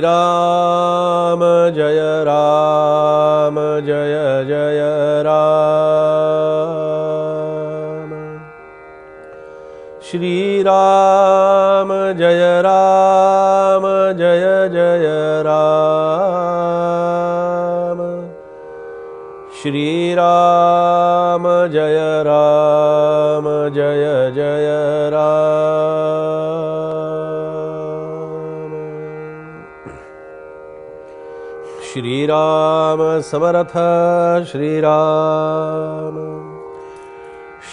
राम जय जय राम। श्री राम जय जय राम। श्री राम जय जय राम। श्री राम समर्थ श्री राम।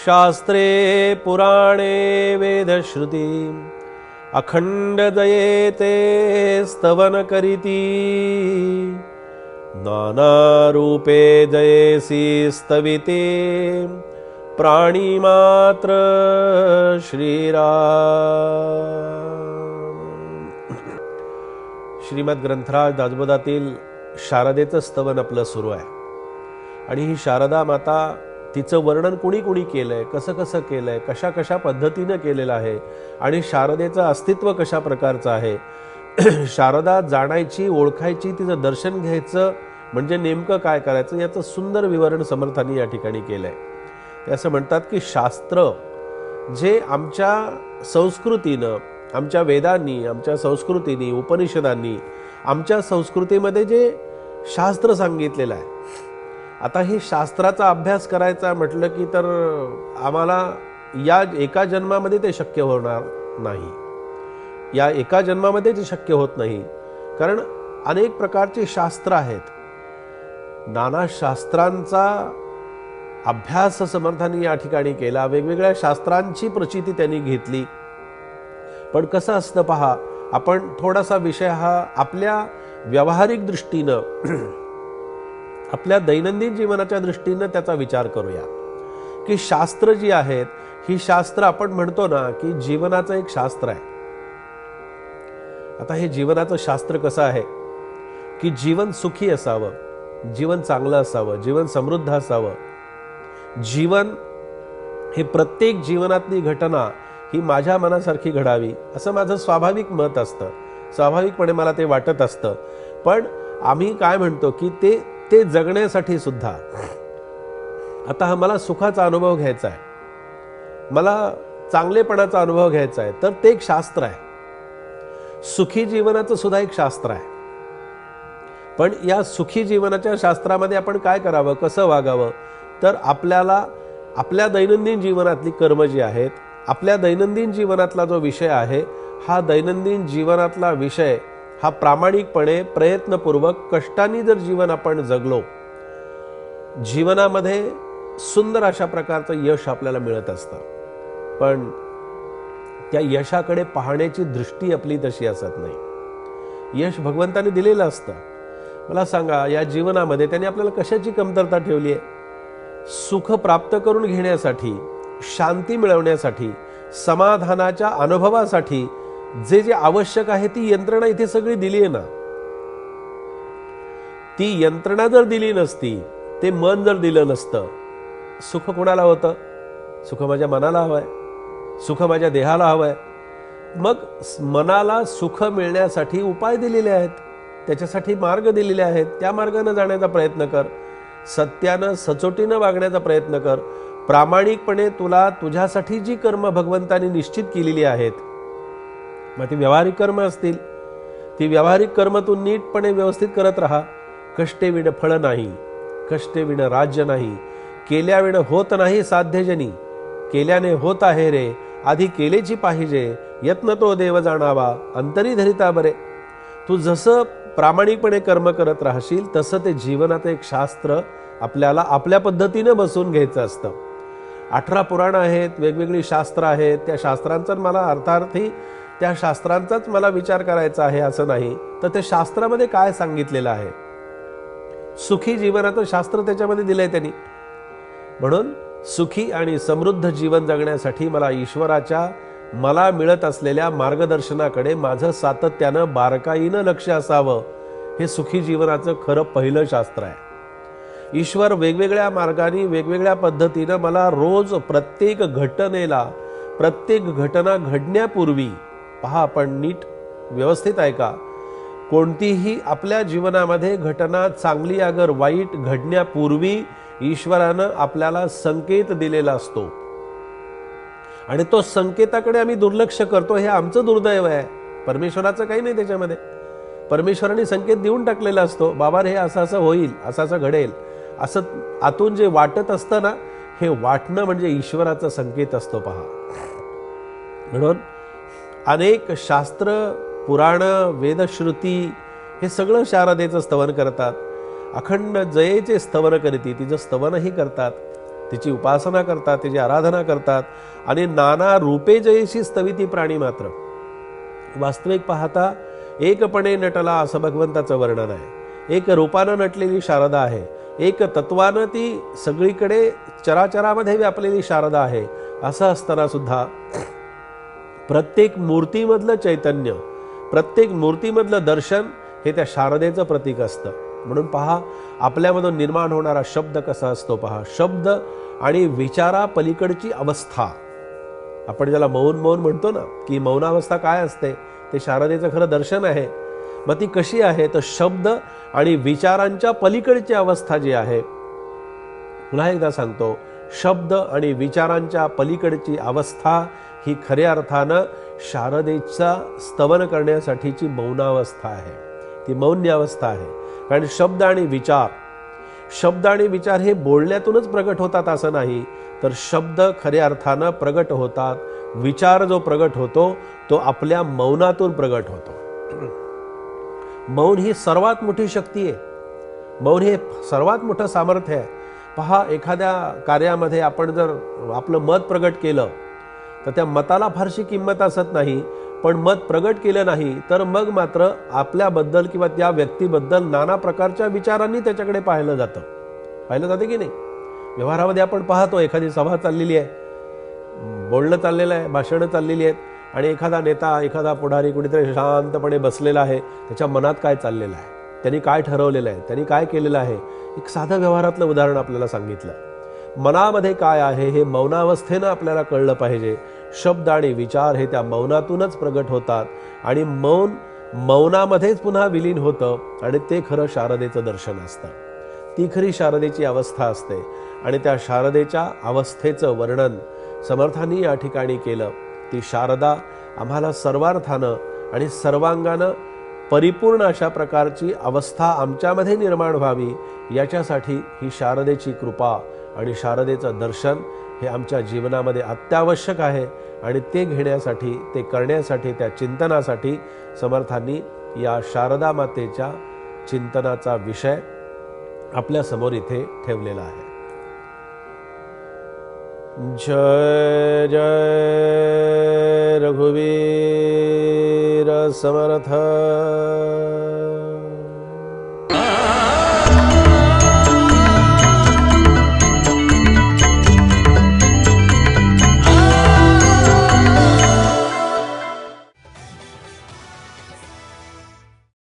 शास्त्रे पुराणे वेदश्रुती अखंड दयेते स्तवन करीती। नाना रूपे जयसी स्तविते प्राणी मात्र श्रीराम। श्रीमद ग्रंथराज दासबोधातील शारदेचं स्तवन आपलं सुरू आहे आणि ही शारदा माता तिचं वर्णन कुणी कुणी केलंय, कसं कसं केलंय, कशा कशा पद्धतीनं केलेलं आहे आणि शारदेचं अस्तित्व कशा प्रकारचं आहे, शारदा जाणायची, ओळखायची, तिचं दर्शन घ्यायचं म्हणजे नेमकं काय करायचं याचं सुंदर विवरण समर्थांनी या ठिकाणी केलंय। ते असं म्हणतात की शास्त्र जे आमच्या संस्कृतीनं, आमच्या वेदांनी, आमच्या संस्कृतीनी, उपनिषदांनी, आमच्या संस्कृतीमध्ये जे शास्त्र सांगितलेलं आहे, आता हे शास्त्राचा अभ्यास करायचा म्हटलं की तर आम्हाला या एका जन्मामध्ये ते शक्य होणार नाही, या एका जन्मामध्ये ते शक्य होत नाही, कारण अनेक प्रकारची शास्त्र आहेत। नाना शास्त्रांचा अभ्यास समर्थांनी या ठिकाणी केला, वेगवेगळ्या शास्त्रांची प्रचिती त्यांनी घेतली। पण कसं असतं पहा, आपण थोडासा विषय हा आपल्या व्यावहारिक दृष्टीनं, आपल्या दैनंदिन जीवनाच्या दृष्टीनं त्याचा विचार करूया की शास्त्र जी आहेत ही शास्त्र आपण म्हणतो ना की जीवनाचं एक शास्त्र आहे। आता हे जीवनाचं शास्त्र कसं आहे की जीवन सुखी असावं, जीवन चांगलं असावं, जीवन समृद्ध असावं, जीवन हे प्रत्येक जीवनातली घटना ही माझ्या मनासारखी घडावी असं माझं स्वाभाविक मत असतं, स्वाभाविकपणे मला ते वाटत असतं। पण आम्ही काय म्हणतो की ते जगण्यासाठी सुद्धा आता हा मला सुखाचा अनुभव घ्यायचा आहे, मला चांगलेपणाचा अनुभव घ्यायचा आहे, तर ते एक शास्त्र आहे। सुखी जीवनाचं सुद्धा एक शास्त्र आहे। पण या सुखी जीवनाच्या शास्त्रामध्ये आपण काय करावं, कसं वागावं, तर आपल्याला आपल्या दैनंदिन जीवनातली कर्म जी आहेत, आपल्या दैनंदिन जीवनातला जो विषय आहे, हा दैनंदिन जीवनातला विषय हा प्रामाणिकपणे प्रयत्नपूर्वक कष्टाने जर जीवन आपण जगलो, जीवनामध्ये सुंदर अशा प्रकारचं यश आपल्याला मिळत असतं। पण त्या यशाकडे पाहण्याची दृष्टी आपली तशी असत नाही। यश भगवंताने दिलेलं असतं। मला सांगा, या जीवनामध्ये त्यांनी आपल्याला कशाची कमतरता ठेवली आहे? सुख प्राप्त करून घेण्यासाठी, शांती मिळवण्यासाठी, समाधानाच्या अनुभवासाठी जे जे आवश्यक आहे ती यंत्रणा इथे सगळी दिली आहे ना। ती यंत्रणा जर दिली नसती, ते मन जर दिलं नसतं, सुख कोणाला होतं? सुख माझ्या मनाला हवंय, सुख माझ्या देहाला हवंय। मग मनाला सुख मिळण्यासाठी उपाय दिलेले आहेत, त्याच्यासाठी मार्ग दिलेले आहेत, त्या मार्गाने जाण्याचा प्रयत्न कर, सत्यानं सचोटीनं वागण्याचा प्रयत्न कर, प्रामाणिकपणे तुला तुझ्यासाठी जी कर्म भगवंतांनी निश्चित केलेली आहेत, मग ती व्यावहारिक कर्म असतील, ती व्यावहारिक कर्म तू नीटपणे व्यवस्थित करत राहा। कष्टे विण फळ नाही, कष्टे विण राज्य नाही, केल्या विण होत नाही साध्यजनी, केल्याने होत आहे रे, आधी केलेची पाहिजे, यत्न तो देव जाणावा, अंतरी धरिता बरे। तू जसं प्रामाणिकपणे कर्म करत राहशील तसं ते जीवनाचं एक शास्त्र आपल्याला आपल्या पद्धतीने बसवून घ्यायचं असतं। 18 पुराण आहेत, वेगवेगळी शास्त्र आहेत, त्या शास्त्रांचा मला अर्थार्थी त्या शास्त्रांचाच मला विचार करायचा आहे असं नाही, तर त्या शास्त्रामध्ये काय सांगितलेलं आहे, सुखी जीवनाचं शास्त्र त्याच्यामध्ये दिलंय त्यांनी। म्हणून सुखी आणि समृद्ध जीवन जगण्यासाठी मला ईश्वराच्या मला मिळत असलेल्या मार्गदर्शनाकडे माझं सातत्यानं बारकाईनं लक्ष असावं, हे सुखी जीवनाचं खरं पहिलं शास्त्र आहे। ईश्वर वेगवेगळ्या मार्गाने, वेगवेगळ्या पद्धतीनं मला रोज प्रत्येक घटनेला, प्रत्येक घटना घडण्यापूर्वी पहा, आपण नीट व्यवस्थित ऐका, कोणतीही आपल्या जीवनामध्ये घटना चांगली अगर वाईट घडण्यापूर्वी ईश्वरानं आपल्याला संकेत दिलेला असतो आणि तो संकेताकडे आम्ही दुर्लक्ष करतो, हे आमचं दुर्दैव आहे. परमेश्वराचं काही नाही त्याच्यामध्ये. परमेश्वराने संकेत देऊन टाकलेला असतो, बाबा हे असं असं होईल, असं असं घडेल, असं आतून जे वाटत असतं ना, हे वाटणं म्हणजे ईश्वराचा संकेत असतो. पहा, म्हणून अनेक शास्त्र, पुराण, वेदश्रुती हे सगळं शारदेचं स्तवन करतात. अखंड जयेचे स्तवन करीती, तिचं स्तवनही करतात, तिची उपासना करतात, तिची आराधना करतात आणि नाना रूपे जयेशी स्तविती प्राणी मात्र. वास्तविक पाहता एकपणे नटला असं भगवंताचं वर्णन आहे. एक रूपानं नटलेली शारदा आहे, एक तत्वानं ती सगळीकडे चराचरामध्ये व्यापलेली शारदा आहे. असं असताना सुद्धा प्रत्येक मूर्तीमधलं चैतन्य, प्रत्येक मूर्तीमधलं दर्शन हे त्या शारदेचं प्रतीक असतं. म्हणून पहा, आपल्यामधून निर्माण होणारा शब्द कसा असतो पहा. शब्द आणि विचारा पलीकडची अवस्था, आपण ज्याला मौन मौन म्हणतो ना, की मौनावस्था काय असते, ते शारदेचं खरं दर्शन आहे. मग ती कशी आहे, तर शब्द आणि विचारांच्या पलीकडची अवस्था जी आहे, पुन्हा एकदा सांगतो, शब्द आणि विचारांच्या पलीकडची अवस्था ही खऱ्या अर्थानं शारदेचा स्तवन करण्यासाठीची मौनावस्था आहे, ती मौन्यावस्था आहे. कारण शब्द आणि विचार हे बोलण्यातूनच प्रगट होतात असं नाही, तर शब्द खऱ्या अर्थानं प्रगट होतात. विचार जो प्रगट होतो तो आपल्या मौनातून प्रगट होतो. मौन ही सर्वात मोठी शक्ती आहे. मौन हे सर्वात मोठं सामर्थ्य आहे. पहा, एखाद्या कार्यामध्ये आपण जर आपलं मत प्रगट केलं तर त्या मताला फारशी किंमत असत नाही, पण मत प्रगट केलं नाही तर मग मात्र आपल्याबद्दल किंवा त्या व्यक्तीबद्दल नाना प्रकारच्या विचारांनी त्याच्याकडे पाहिलं जाते की नाही. व्यवहारामध्ये आपण पाहतो, एखादी सभा चाललेली आहे, बोलणं चाललेलं आहे, भाषणं चाललेली आहेत आणि एखादा नेता, एखादा पुढारी कुठेतरी शांतपणे बसलेला आहे. त्याच्या मनात काय चाललेलं आहे, त्यांनी काय ठरवलेलं आहे, त्यांनी काय केलेलं आहे. एक साधं व्यवहारातलं उदाहरण आपल्याला सांगितलं. मनामध्ये काय आहे हे मौनावस्थेनं आपल्याला कळलं पाहिजे. शब्द आणि विचार हे त्या मौनातूनच प्रगट होतात आणि मौनामध्येच पुन्हा विलीन होतं आणि ते खरं शारदेचं दर्शन असतं. ती खरी शारदेची अवस्था असते आणि त्या शारदेच्या अवस्थेचं वर्णन समर्थांनी या ठिकाणी केलं. ती शारदा आम्हाला सर्वार्थानं आणि सर्वांगानं परिपूर्ण अशा प्रकारची अवस्था आमच्यामध्ये निर्माण व्हावी, याच्यासाठी ही शारदेची कृपा आणि शारदेचं दर्शन हे आमच्या जीवनामध्ये अत्यावश्यक आहे. आणि ते घेण्यासाठी, ते करण्यासाठी, त्या चिंतनासाठी समर्थांनी या शारदा मातेच्या चिंतनाचा विषय आपल्या समोर इथे ठेवलेला आहे. जय जय रघुवीर समर्थ